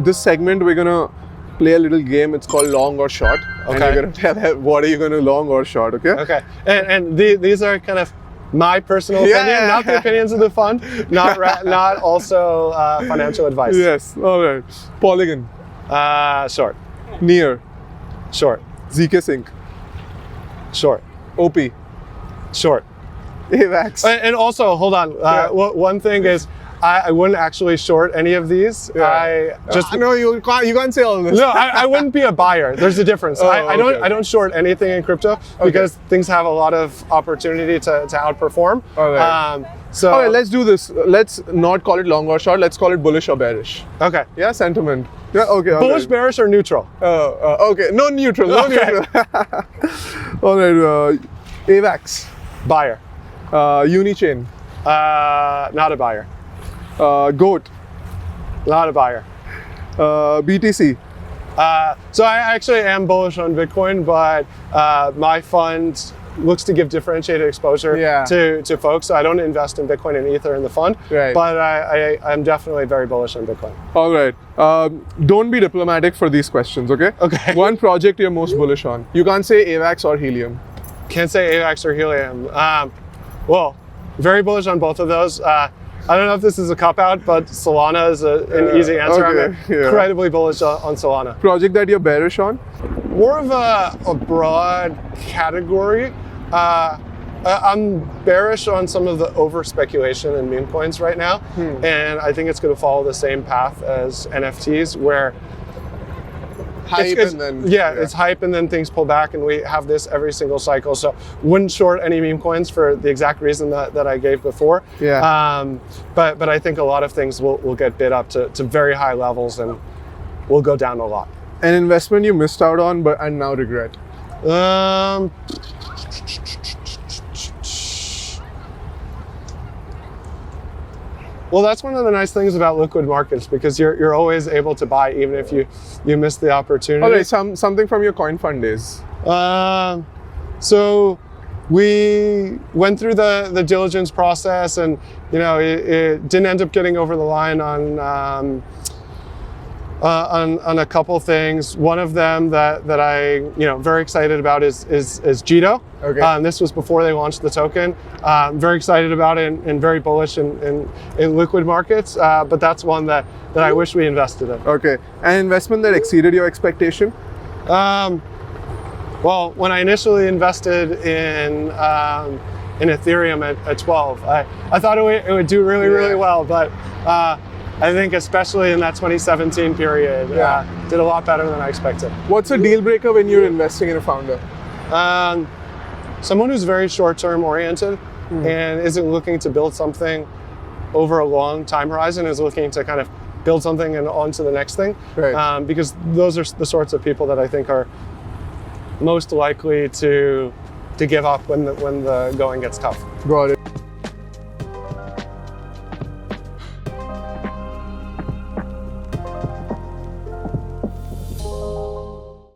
this segment we're gonna play a little game. It's called long or short. Okay. And you're gonna tell what are you gonna long or short. Okay. Okay. And these are kind of my personal opinion, not the opinions of the fund, not also financial advice. Yes. All right. Polygon. Short. Near. Short. ZK Sync. Short. OP. Short. AVAX. And also, hold on. One thing is, I wouldn't actually short any of these. Yeah. No, you can't say all this. No, I wouldn't be a buyer. There's a difference. I don't short anything in crypto because things have a lot of opportunity to outperform. All right. So all right, let's do this. Let's not call it long or short. Let's call it bullish or bearish. Okay. Yeah, sentiment. Yeah, okay. Bullish, bearish, or neutral? Okay. No neutral. No neutral. All right. AVAX. Buyer. Unichain. Not a buyer. GOAT. Not a buyer. BTC. So I actually am bullish on Bitcoin, but my fund looks to give differentiated exposure to folks. So I don't invest in Bitcoin and Ether in the fund, but I'm definitely very bullish on Bitcoin. All right. Don't be diplomatic for these questions, okay? Okay. One project you're most bullish on. You can't say AVAX or Helium. Can't say AVAX or Helium. Well, very bullish on both of those. I don't know if this is a cop-out, but Solana is an easy answer. I'm incredibly bullish on Solana. Project that you're bearish on? More of a broad category. I'm bearish on some of the over-speculation in meme coins right now, and I think it's going to follow the same path as NFTs, where it's hype and then things pull back, and we have this every single cycle. So wouldn't short any meme coins for the exact reason that I gave before. But I think a lot of things will get bid up to very high levels and will go down a lot. An investment you missed out on and now regret? Well, that's one of the nice things about liquid markets, because you're always able to buy even if you miss the opportunity. All right, something from your coin fund days. So we went through the diligence process, and it didn't end up getting over the line on a couple things. One of them that I very excited about is Jito. Okay. This was before they launched the token. Very excited about it and very bullish in liquid markets. But that's one that I wish we invested in. Okay. An investment that exceeded your expectation? Well, when I initially invested in Ethereum at 12, I thought it would do really well, but I think especially in that 2017 period, did a lot better than I expected. What's a deal breaker when you're investing in a founder? Someone who's very short-term oriented and isn't looking to build something over a long time horizon, is looking to kind of build something and on to the next thing. Right. Because those are the sorts of people that I think are most likely to give up when the going gets tough. Got it.